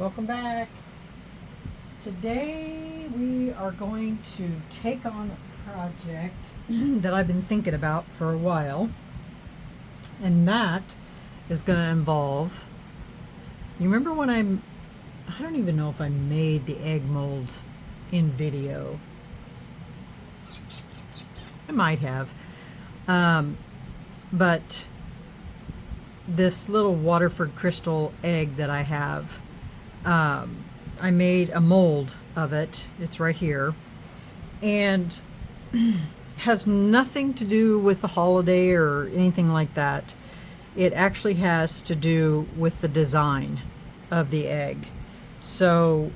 welcome back. Today we are going to take on a project that I've been thinking about for a while, and that is going to involve, you remember when I don't even know if I made the egg mold in video. I might have, but this little Waterford crystal egg that I have, I made a mold of it. It's right here, and has nothing to do with the holiday or anything like that. It actually has to do with the design of the egg. So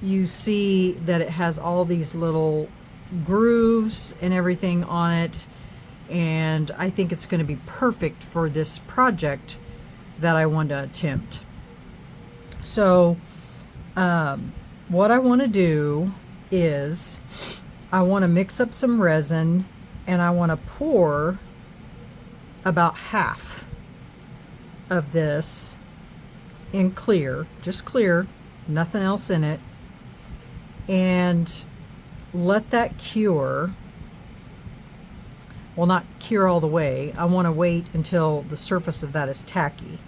you see that it has all these little grooves and everything on it, and I think it's going to be perfect for this project that I want to attempt. So what I want to do is I want to mix up some resin, and I want to pour about half of this in clear, just clear, nothing else in it, and let that cure. Well, not cure all the way. I want to wait until the surface of that is tacky.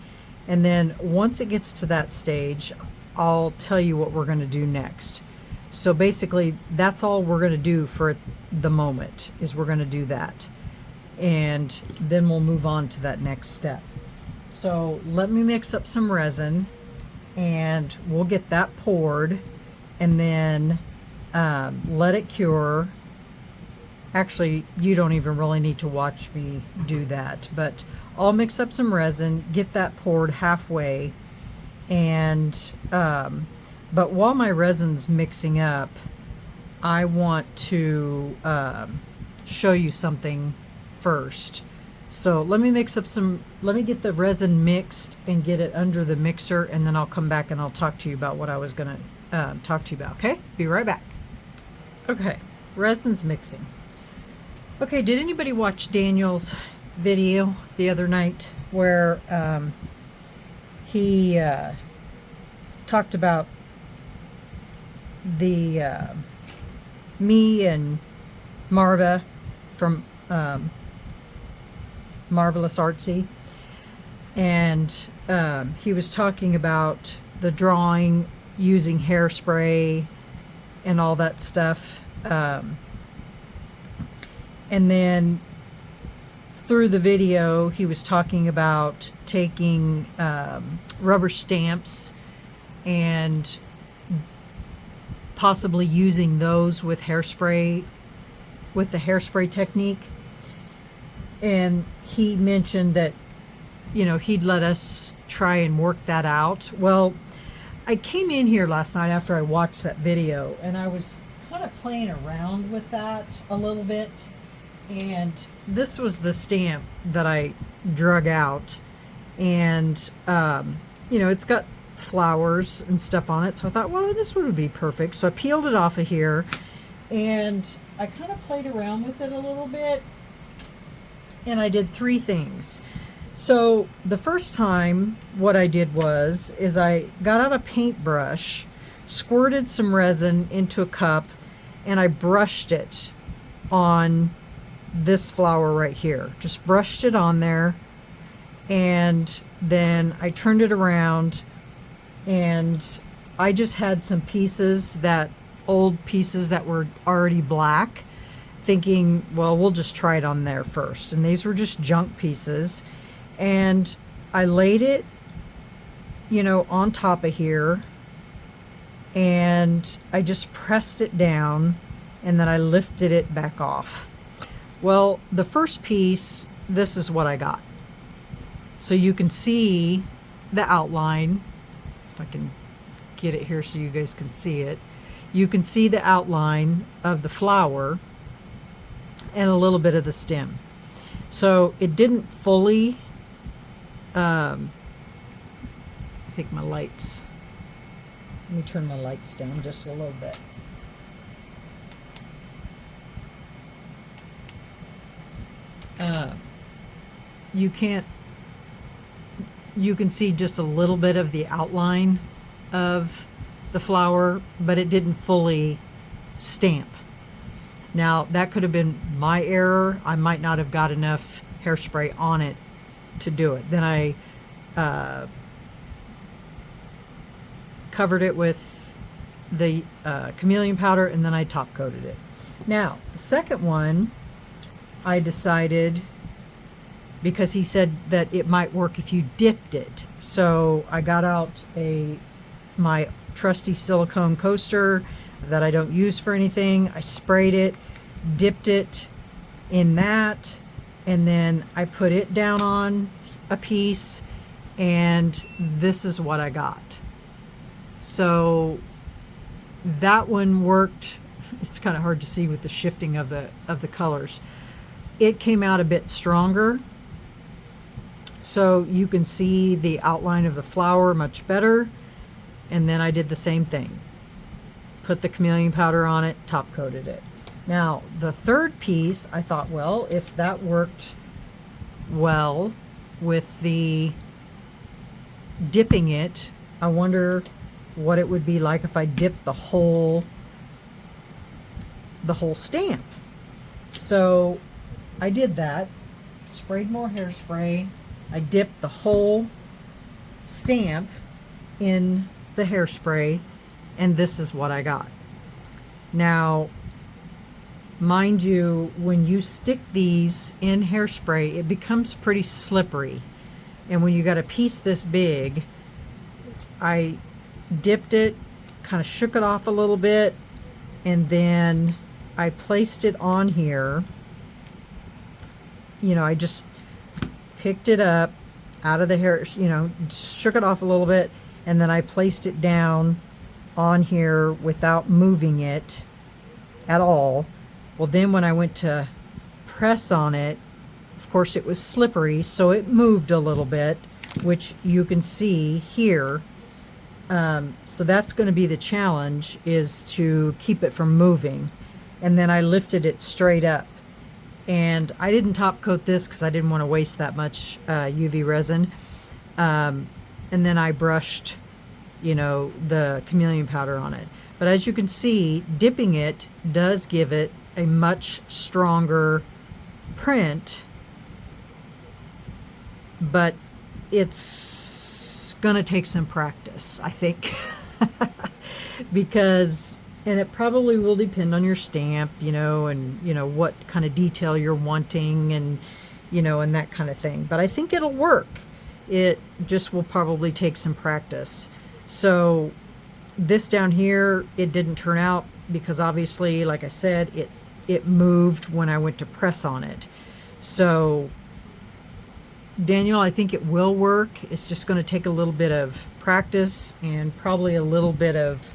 And then once it gets to that stage, I'll tell you what we're going to do next. So basically, that's all we're going to do for the moment, is we're going to do that. And then we'll move on to that next step. So let me mix up some resin, and we'll get that poured, and then let it cure. Actually, you don't even really need to watch me do that, but I'll mix up some resin, get that poured halfway, and but while my resin's mixing up, I want to show you something first. So let me let me get the resin mixed and get it under the mixer, and then I'll come back and I'll talk to you about what I was gonna talk to you about, okay? Be right back. Okay, resin's mixing. Okay, did anybody watch Daniel's video the other night where he talked about the me and Marva from Marvelous Artsy, and he was talking about the drawing using hairspray and all that stuff, and then through the video he was talking about taking rubber stamps and possibly using those with hairspray, with the hairspray technique. And he mentioned that, you know, he'd let us try and work that out. Well, I came in here last night after I watched that video, and I was kind of playing around with that a little bit, and this was the stamp that I drug out, and you know, it's got flowers and stuff on it, so I thought, well, this would be perfect. So I peeled it off of here, and I kind of played around with it a little bit, and I did three things. So the first time what I did is I got out a paintbrush, squirted some resin into a cup, and I brushed it on this flower right here. Just brushed it on there, and then I turned it around, and I just had some pieces, old pieces that were already black, thinking, well, we'll just try it on there first. And these were just junk pieces, and I laid it, you know, on top of here, and I just pressed it down, and then I lifted it back off. Well, the first piece, this is what I got. So you can see the outline. If I can get it here so you guys can see it. You can see the outline of the flower and a little bit of the stem. So it didn't fully, I think my lights, let me turn my lights down just a little bit. You can see just a little bit of the outline of the flower, but it didn't fully stamp. Now, that could have been my error. I might not have got enough hairspray on it to do it. Then I covered it with the chameleon powder, and then I top coated it. Now, the second one, I decided, because he said that it might work if you dipped it. So I got out my trusty silicone coaster that I don't use for anything. I sprayed it, dipped it in that, and then I put it down on a piece, and this is what I got. So that one worked. It's kind of hard to see with the shifting of the colors. It came out a bit stronger, so you can see the outline of the flower much better. And then I did the same thing. Put the chameleon powder on it, top coated it. Now, the third piece, I thought, well, if that worked well with the dipping it, I wonder what it would be like if I dipped the whole stamp. So I did that, sprayed more hairspray. I dipped the whole stamp in the hairspray, and this is what I got. Now, mind you, when you stick these in hairspray, it becomes pretty slippery. And when you got a piece this big, I dipped it, kind of shook it off a little bit, and then I placed it on here. You know, I just picked it up out of the hair, you know, shook it off a little bit, and then I placed it down on here without moving it at all. Well, then when I went to press on it, of course it was slippery, so it moved a little bit, which you can see here. So that's going to be the challenge, is to keep it from moving. And then I lifted it straight up. And I didn't top coat this because I didn't want to waste that much UV resin. And then I brushed, you know, the chameleon powder on it. But as you can see, dipping it does give it a much stronger print, but it's gonna take some practice, I think. Because, and it probably will depend on your stamp, you know, and you know what kind of detail you're wanting, and you know, and that kind of thing. But I think it'll work. It just will probably take some practice. So this down here, it didn't turn out because obviously, like I said, it moved when I went to press on it. So Daniel, I think it will work. It's just going to take a little bit of practice and probably a little bit of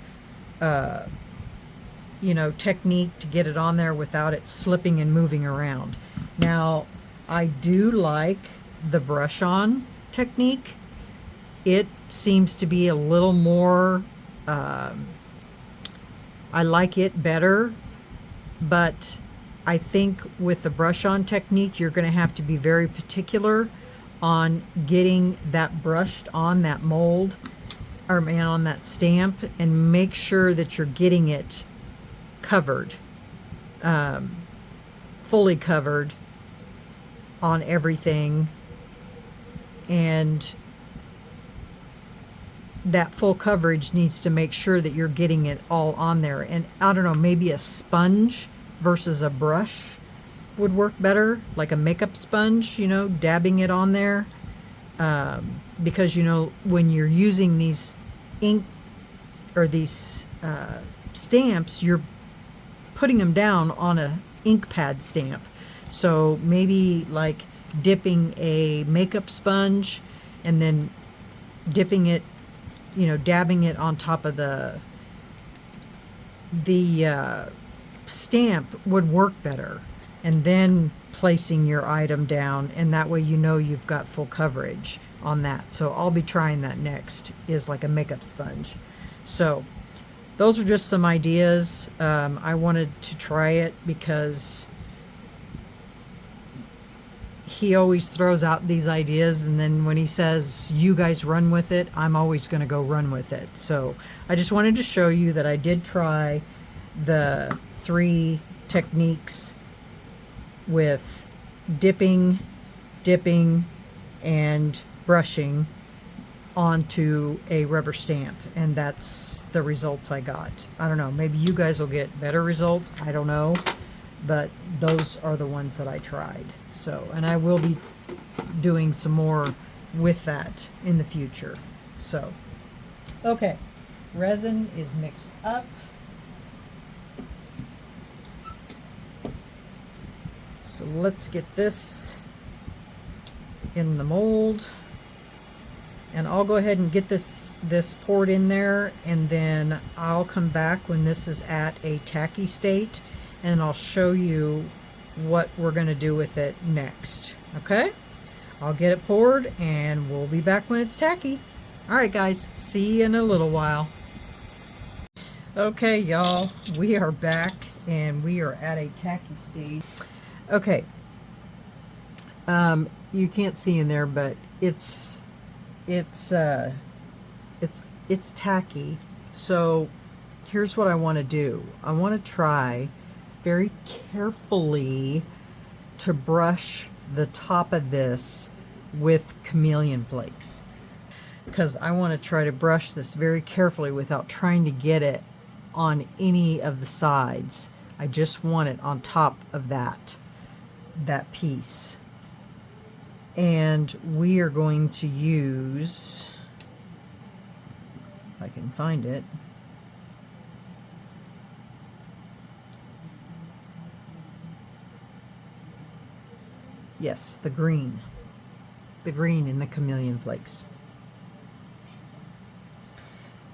you know, technique to get it on there without it slipping and moving around. Now, I do like the brush on technique. It seems to be a little more, I like it better, but I think with the brush on technique, you're going to have to be very particular on getting that brushed on that mold, or on that stamp, and make sure that you're getting it covered, fully covered on everything. And that full coverage needs to make sure that you're getting it all on there. And I don't know, maybe a sponge versus a brush would work better, like a makeup sponge, you know, dabbing it on there. Because, you know, when you're using these ink or these stamps, you're putting them down on a ink pad stamp. So maybe like dipping a makeup sponge and then dipping it, you know, dabbing it on top of the stamp would work better, and then placing your item down, and that way you know you've got full coverage on that. So I'll be trying that next, is like a makeup sponge. So those are just some ideas. I wanted to try it because he always throws out these ideas, and then when he says, you guys run with it, I'm always going to go run with it. So I just wanted to show you that I did try the 3 techniques with dipping, and brushing onto a rubber stamp, and that's the results I got. I don't know, maybe you guys will get better results, I don't know, but those are the ones that I tried. So, and I will be doing some more with that in the future. So, okay, resin is mixed up. So let's get this in the mold, and I'll go ahead and get this poured in there, and then I'll come back when this is at a tacky state, and I'll show you what we're going to do with it next. Okay, I'll get it poured and we'll be back when it's tacky. All right guys, see you in a little while. Okay y'all, we are back and we are at a tacky stage. Okay, you can't see in there, but it's tacky. So here's what I want to do. I want to try very carefully to brush the top of this with chameleon flakes, because I want to try to brush this very carefully without trying to get it on any of the sides. I just want it on top of that piece. And we are going to use, if I can find it, yes, the green in the chameleon flakes.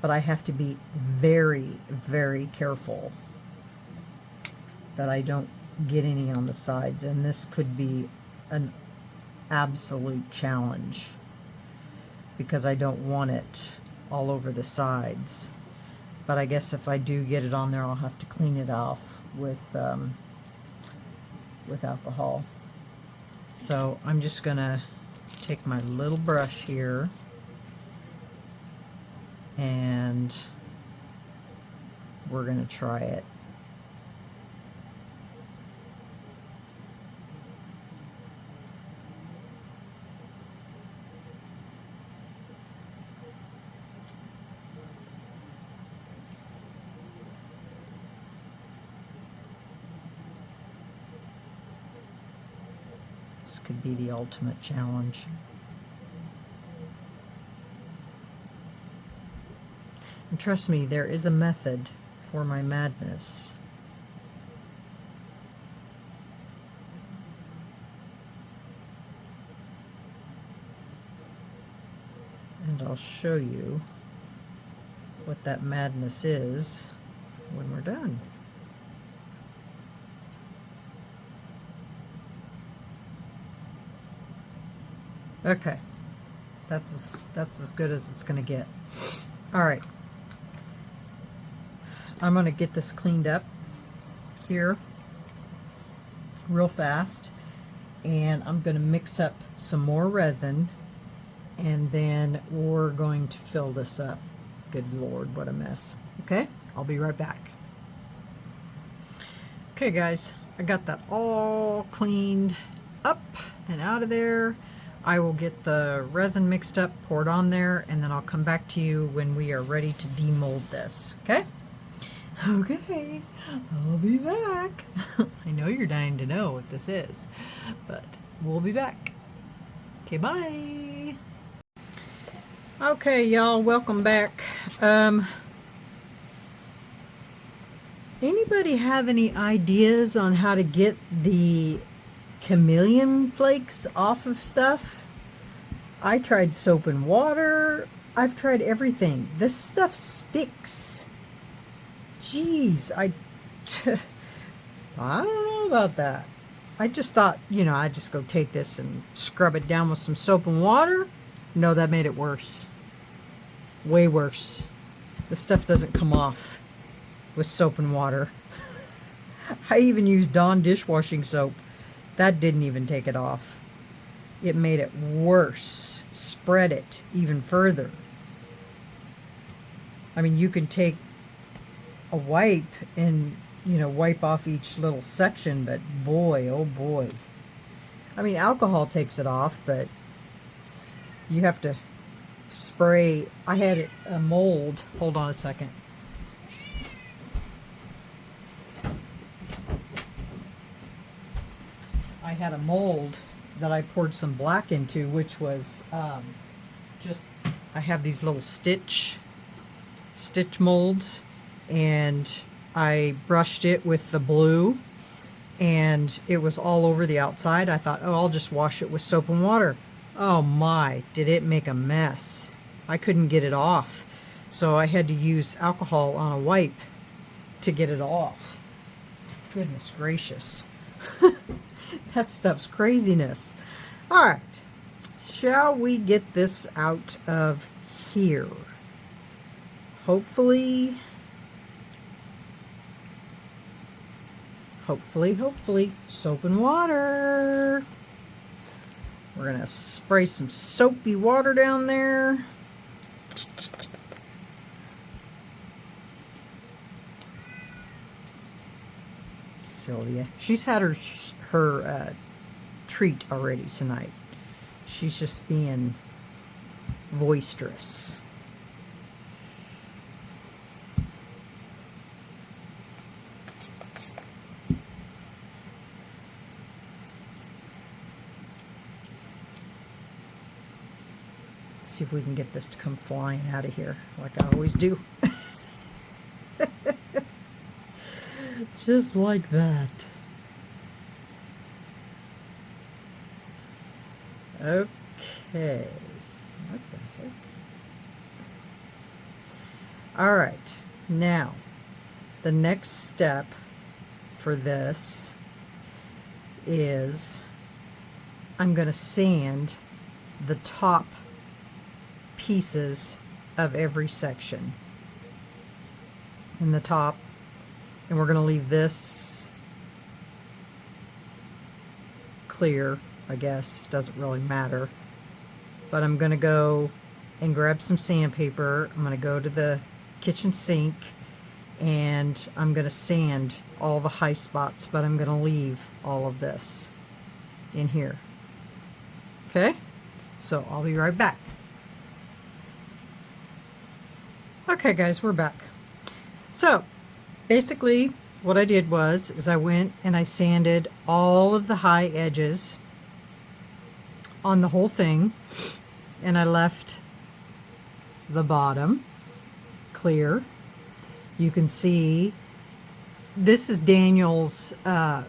But I have to be very, very careful that I don't get any on the sides, and this could be an absolute challenge because I don't want it all over the sides. But I guess if I do get it on there, I'll have to clean it off with alcohol. So I'm just gonna take my little brush here and we're gonna try it. This could be the ultimate challenge. And trust me, there is a method for my madness. And I'll show you what that madness is when we're done. Okay, that's as good as it's going to get. All right, I'm going to get this cleaned up here real fast, and I'm going to mix up some more resin, and then we're going to fill this up. Good Lord, what a mess. Okay, I'll be right back. Okay guys, I got that all cleaned up and out of there. I will get the resin mixed up, poured on there, and then I'll come back to you when we are ready to demold this, okay? Okay, I'll be back. I know you're dying to know what this is, but we'll be back. Okay, bye. Okay, y'all, welcome back. Anybody have any ideas on how to get the chameleon flakes off of stuff? I tried soap and water. I've tried everything. This stuff sticks. Jeez, I don't know about that. I just thought, you know, I'd just go take this and scrub it down with some soap and water. No, that made it worse. Way worse. The stuff doesn't come off with soap and water. I even used Dawn dishwashing soap. That didn't even take it off. it made it worse, spread it even further. I mean, you can take a wipe and, you know, wipe off each little section, but boy, oh boy. I mean, alcohol takes it off, but you have to spray. I had a mold. Hold on a second. I had a mold that I poured some black into, which was just, I have these little stitch molds, and I brushed it with the blue, and it was all over the outside. I thought, oh, I'll just wash it with soap and water. Oh my, did it make a mess. I couldn't get it off. So I had to use alcohol on a wipe to get it off. Goodness gracious. That stuff's craziness. All right, shall we get this out of here? Hopefully, soap and water. We're gonna spray some soapy water down there. Sylvia, she's had her treat already tonight. She's just being boisterous. See if we can get this to come flying out of here like I always do. Just like that. Okay. What the heck? All right. Now, the next step for this is I'm going to sand the top pieces of every section in the top, and we're going to leave this clear. I guess doesn't really matter, but I'm going to go and grab some sandpaper. I'm going to go to the kitchen sink and I'm going to sand all the high spots, but I'm going to leave all of this in here. Okay, so I'll be right back. Okay guys, we're back. So basically what I did was I went and I sanded all of the high edges on the whole thing, and I left the bottom clear. You can see this is Daniel's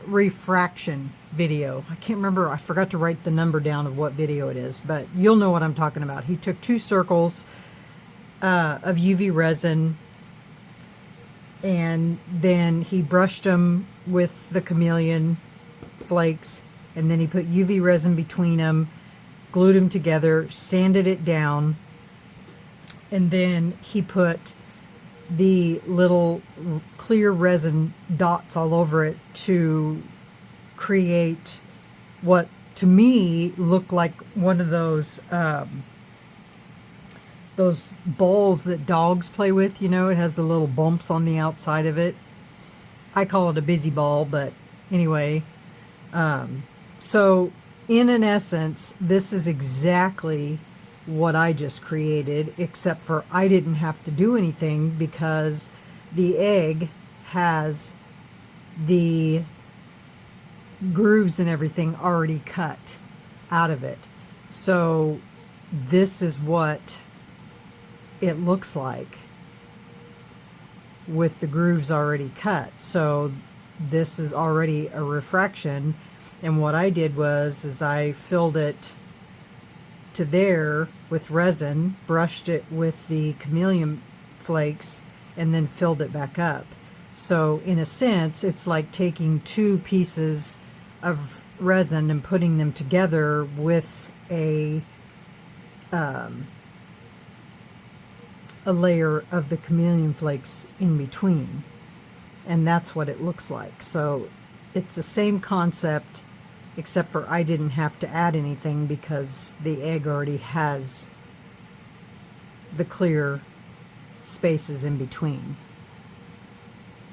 refraction video. I can't remember, I forgot to write the number down of what video it is, but you'll know what I'm talking about. He took 2 circles of UV resin, and then he brushed them with the chameleon flakes, and then he put UV resin between them, glued them together, sanded it down, and then he put the little clear resin dots all over it to create what to me looked like one of those balls that dogs play with. You know, it has the little bumps on the outside of it. I call it a busy ball, but anyway, so in an essence, this is exactly what I just created, except for I didn't have to do anything because the egg has the grooves and everything already cut out of it. So this is what it looks like with the grooves already cut. So this is already a refraction, and what I did was I filled it to there with resin, brushed it with the chameleon flakes, and then filled it back up. So in a sense, it's like taking 2 pieces of resin and putting them together with a layer of the chameleon flakes in between, and that's what it looks like. So it's the same concept except for I didn't have to add anything because the egg already has the clear spaces in between.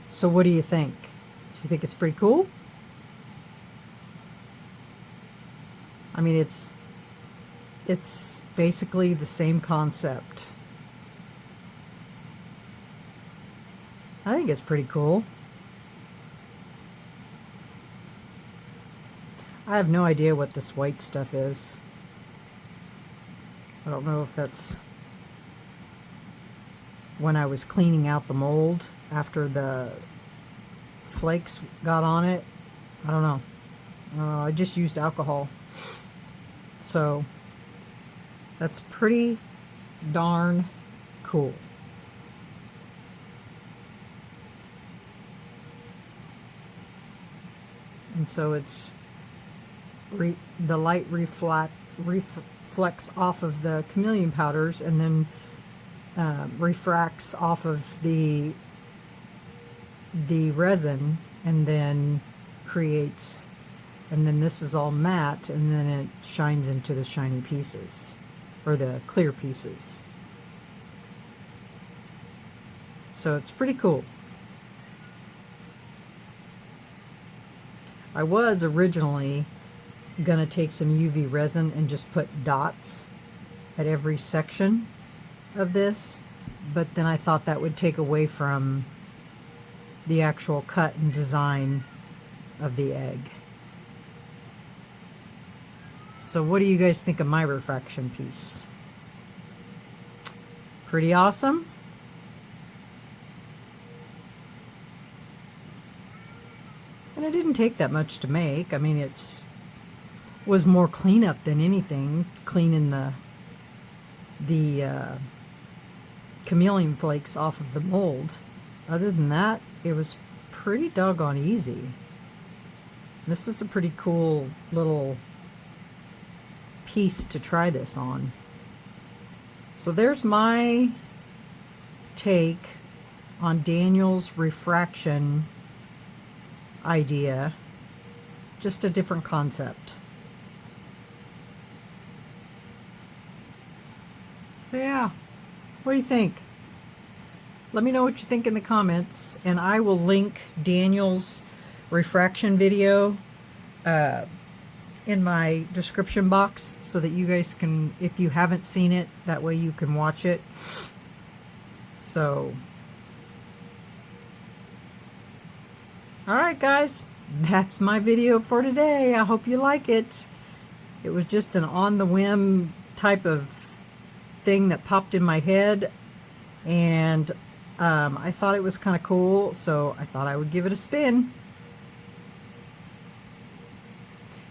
So what do you think? Do you think it's pretty cool? I mean, it's basically the same concept. I think it's pretty cool. I have no idea what this white stuff is. I don't know if that's when I was cleaning out the mold after the flakes got on it. I don't know. I just used alcohol. So that's pretty darn cool. And so it's the light reflects off of the chameleon powders and then refracts off of the resin and then creates, and then this is all matte and then it shines into the shiny pieces or the clear pieces. So it's pretty cool. I was originally gonna take some UV resin and just put dots at every section of this, but then I thought that would take away from the actual cut and design of the egg. So what do you guys think of my refraction piece? Pretty awesome? And it didn't take that much to make. I mean, it was more cleanup than anything, cleaning the chameleon flakes off of the mold. Other than that, it was pretty doggone easy. This is a pretty cool little piece to try this on. So there's my take on Daniel's refraction idea, just a different concept. So yeah, what do you think? Let me know what you think in the comments, and I will link Daniel's refraction video in my description box so that you guys can, if you haven't seen it, that way you can watch it. So alright guys, that's my video for today. I hope you like it. It was just an on-the-whim type of thing that popped in my head, and I thought it was kind of cool, so I thought I would give it a spin.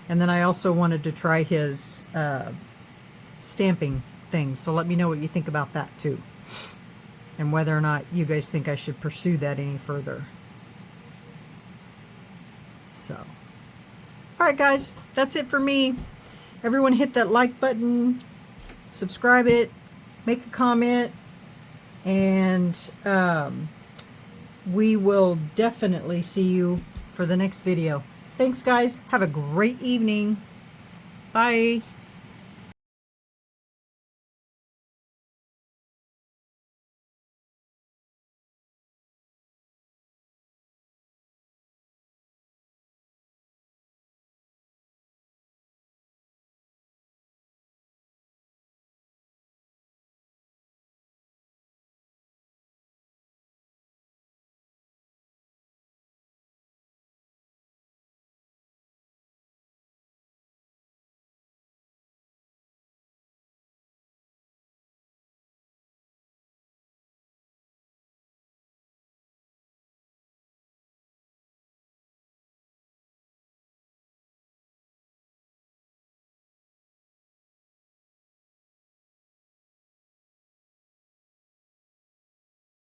And then I also wanted to try his stamping thing, so let me know what you think about that too, and whether or not you guys think I should pursue that any further. So, alright guys, that's it for me. Everyone hit that like button, subscribe it, make a comment, and we will definitely see you for the next video. Thanks guys, have a great evening. Bye.